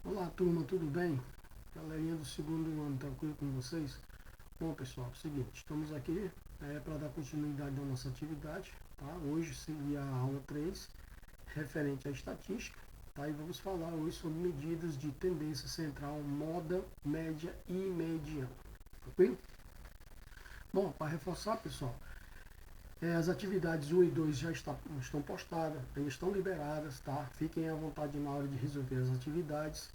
Olá turma, tudo bem? Galerinha do segundo ano, tranquilo com vocês? Bom pessoal, é o seguinte, estamos aqui para dar continuidade à nossa atividade, tá? Hoje seria a aula 3, referente à estatística, tá? E vamos falar hoje sobre medidas de tendência central, moda, média e mediana, tranquilo? Bom, para reforçar pessoal, as atividades 1 e 2 já estão postadas, já estão liberadas, tá? Fiquem à vontade na hora de resolver as atividades.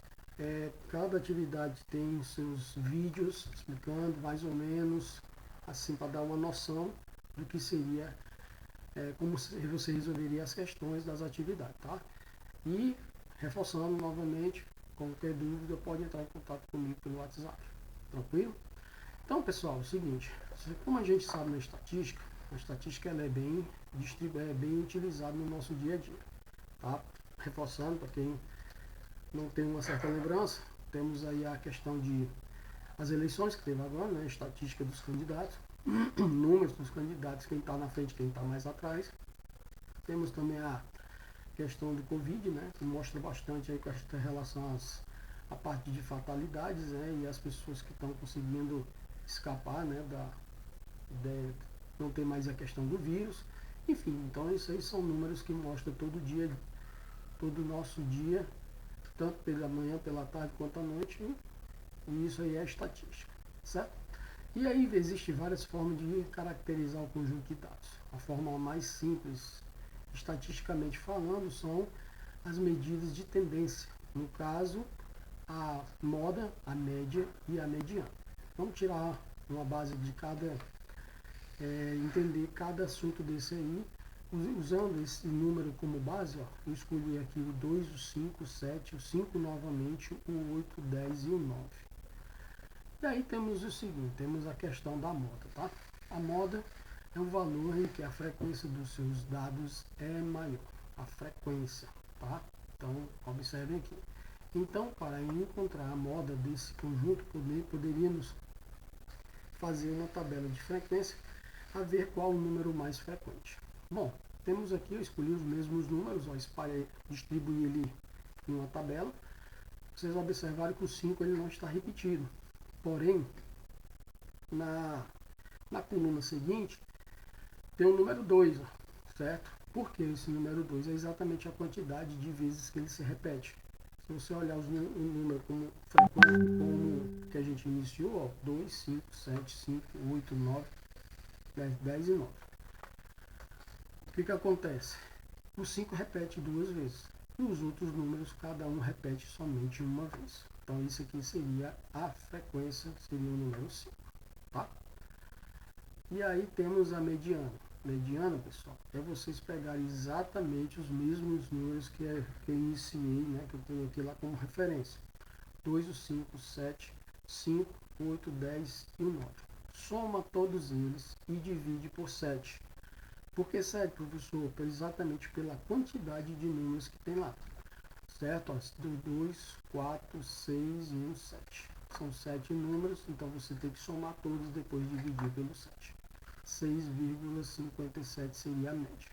Cada atividade tem os seus vídeos explicando mais ou menos, assim, para dar uma noção do que seria, como você resolveria as questões das atividades, tá? E, reforçando novamente, qualquer dúvida pode entrar em contato comigo pelo WhatsApp, tranquilo? Então, pessoal, é o seguinte, como a gente sabe na estatística, a estatística ela é bem utilizada no nosso dia a dia, tá? Reforçando, para quem não tem uma certa lembrança, temos aí a questão de as eleições que teve agora, né? Estatística dos candidatos, números dos candidatos, quem está na frente, quem está mais atrás. Temos também a questão do Covid, né? Que mostra bastante aí com esta relação à parte de fatalidades, né? E as pessoas que estão conseguindo escapar, né? Não tem mais a questão do vírus. Enfim, então isso aí são números que mostram todo dia, todo o nosso dia, tanto pela manhã, pela tarde quanto à noite, e isso aí é estatística, certo? E aí existem várias formas de caracterizar o conjunto de dados. A forma mais simples, estatisticamente falando, são as medidas de tendência. No caso, a moda, a média e a mediana. Vamos tirar uma base de cada, entender cada assunto desse aí, usando esse número como base. Ó, eu escolhi aqui o 2, o 5, o 7, o 5 novamente, o 8, o 10 e o 9. E aí temos o seguinte, temos a questão da moda, tá? A moda é um valor em que a frequência dos seus dados é maior. A frequência, tá? Então, observem aqui. Então, para encontrar a moda desse conjunto, poderíamos fazer uma tabela de frequência a ver qual o número mais frequente. Bom, temos aqui, eu escolhi os mesmos números, ó, distribuí ele em uma tabela. Vocês observaram que o 5 ele não está repetido. Porém, na coluna seguinte, tem o número 2, certo? Porque esse número 2 é exatamente a quantidade de vezes que ele se repete. Se você olhar o número como frequente, como que a gente iniciou, ó, 2, 5, 7, 5, 8, 9, 10 e 9. O que acontece? O 5 repete 2 vezes. E os outros números, cada um repete somente uma vez. Então, isso aqui seria a frequência, seria o número 5. Tá? E aí temos a mediana. Mediana, pessoal, é vocês pegarem exatamente os mesmos números que eu iniciei, né, que eu tenho aqui lá como referência. 2, o 5, 7, 5, 8, 10 e o 9. Soma todos eles e divide por 7. Por que 7, professor? Exatamente pela quantidade de números que tem lá. Certo? 2, 4, 6 e 1, 7. São 7 números, então você tem que somar todos depois de dividir pelo 7. 6,57 seria a média.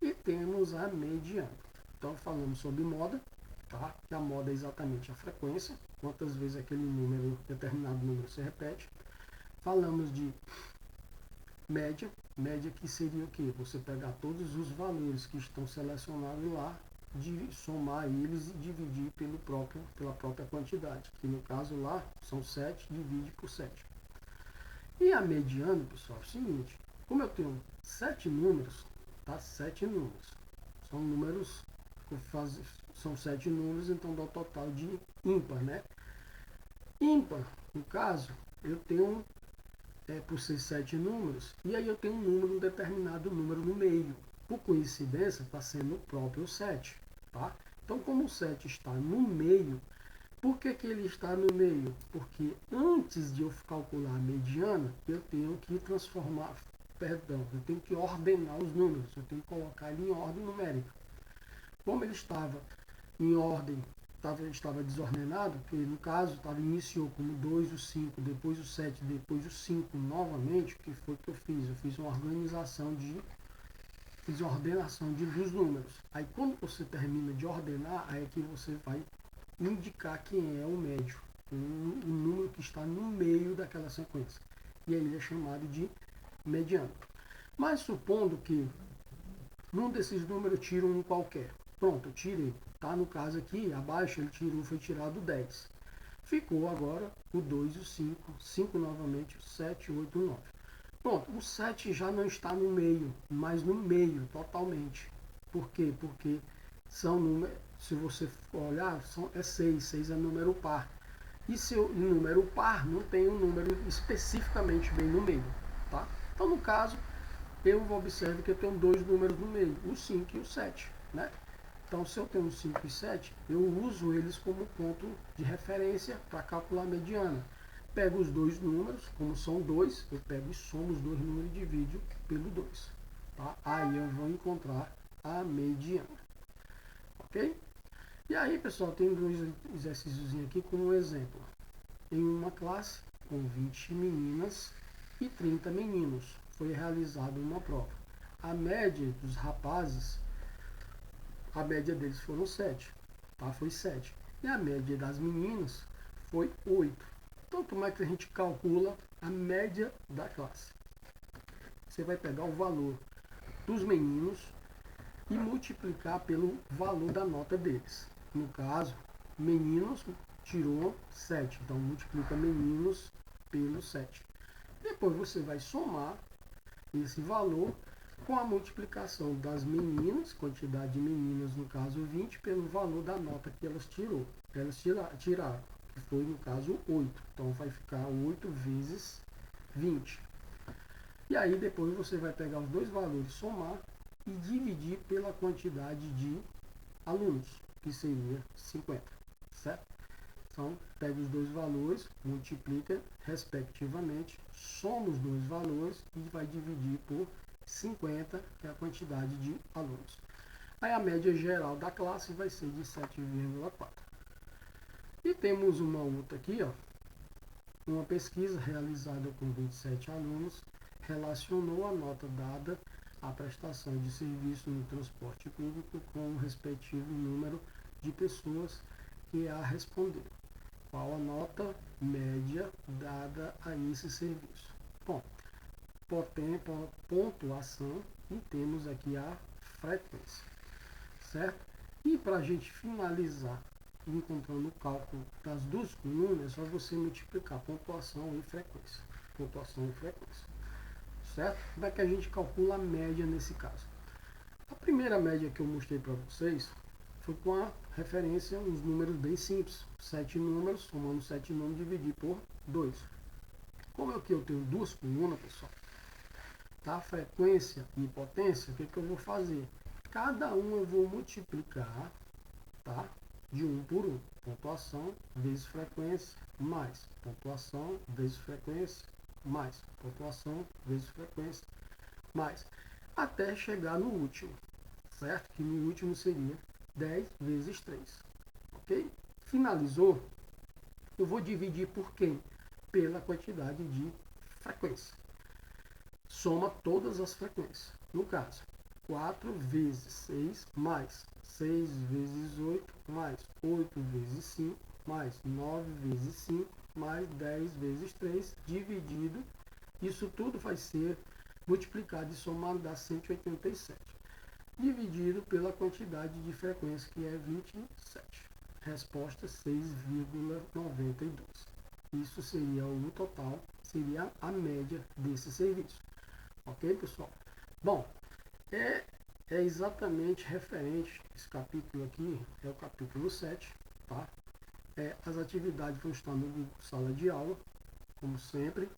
E temos a mediana. Então falamos sobre moda, tá? Que a moda é exatamente a frequência, quantas vezes aquele número, determinado número se repete. Falamos de média, média que seria o quê? Você pegar todos os valores que estão selecionados lá, somar eles e dividir pela própria quantidade, que no caso lá são 7, divide por 7. E a mediana, pessoal, é o seguinte, como eu tenho 7 números, tá? 7 números. São números, são 7 números, então dá o total de ímpar, né? Ímpar, no caso, eu tenho, por ser 7 números, e aí eu tenho um determinado número no meio. Por coincidência, está sendo o próprio 7, tá? Então, como o 7 está no meio, por que ele está no meio? Porque antes de eu calcular a mediana, eu tenho que eu tenho que ordenar os números, eu tenho que colocar ele em ordem numérica. Como ele estava em ordem, estava desordenado, que no caso iniciou como 2, o 5, depois o 7, depois o 5 novamente, o que foi que eu fiz? Eu fiz uma ordenação dos números. Aí quando você termina de ordenar, aí é que você vai indicar quem é o médio, o número que está no meio daquela sequência. E aí ele é chamado de mediano. Mas supondo que num desses números eu tiro um qualquer. Pronto, eu tirei. Tá? No caso aqui, abaixo ele tirou, foi tirado 10. Ficou agora o 2 e o 5. 5 novamente, o 7, 8, 9. Pronto, o 7 já não está no meio, mas no meio totalmente. Por quê? Porque são números, se você olhar, é 6. 6 é número par. E se o número par não tem um número especificamente bem no meio. Tá? Então, no caso, eu observo que eu tenho dois números no meio, o 5 e o 7. Né? Então, se eu tenho 5 e 7, eu uso eles como ponto de referência para calcular a mediana. Pego os dois números, como são 2, eu pego e somo os dois números e divido pelo 2. Tá? Aí eu vou encontrar a mediana. Ok? E aí, pessoal, tem dois exercícios aqui como um exemplo. Em uma classe com 20 meninas e 30 meninos, foi realizada uma prova. A média dos rapazes, a média deles foram 7, tá? Foi 7. E a média das meninas foi 8. Então, como é que a gente calcula a média da classe? Você vai pegar o valor dos meninos e multiplicar pelo valor da nota deles. No caso, meninos tirou 7, então multiplica meninos pelo 7. Depois você vai somar esse valor com a multiplicação das meninas, quantidade de meninas, no caso 20, pelo valor da nota que elas tirou. Elas tiraram, que foi no caso 8. Então vai ficar 8 vezes 20. E aí depois você vai pegar os dois valores, somar e dividir pela quantidade de alunos, que seria 50, certo? Então, pega os dois valores, multiplica respectivamente, soma os dois valores e vai dividir por 50, que é a quantidade de alunos. Aí a média geral da classe vai ser de 7,4. E temos uma outra aqui, ó, uma pesquisa realizada com 27 alunos, relacionou a nota dada à prestação de serviço no transporte público com o respectivo número de pessoas que a responderam. Qual a nota média dada a esse serviço? Bom, pontuação e temos aqui a frequência, certo? E para a gente finalizar encontrando o cálculo das duas colunas, é só você multiplicar pontuação e frequência. Pontuação e frequência. Certo? Como é que a gente calcula a média nesse caso? A primeira média que eu mostrei para vocês foi com a referência uns números bem simples. 7 números, somando 7 números, dividir por 2. Como aqui eu tenho duas colunas, pessoal, tá? Frequência e potência, o que eu vou fazer? Cada um eu vou multiplicar, tá? De 1 por 1. Pontuação vezes frequência, mais pontuação vezes frequência, mais pontuação vezes frequência, mais, até chegar no último, certo? Que no último seria 10 vezes 3, ok? Finalizou, eu vou dividir por quem? Pela quantidade de frequência. Soma todas as frequências. No caso, 4 vezes 6 mais 6 vezes 8 mais 8 vezes 5 mais 9 vezes 5 mais 10 vezes 3 dividido. Isso tudo vai ser multiplicado e somado dá 187. Dividido pela quantidade de frequência que é 27. Resposta 6,92. Isso seria o total, seria a média desse serviço. Ok, pessoal? Bom, é exatamente referente, esse capítulo aqui é o capítulo 7, tá? As atividades vão estar no Google Sala de Aula, como sempre.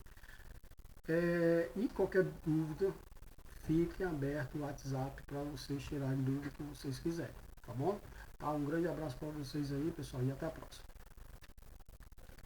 E qualquer dúvida, fique aberto o WhatsApp para vocês tirarem dúvida que vocês quiserem, tá bom? Tá, um grande abraço para vocês aí, pessoal, e até a próxima.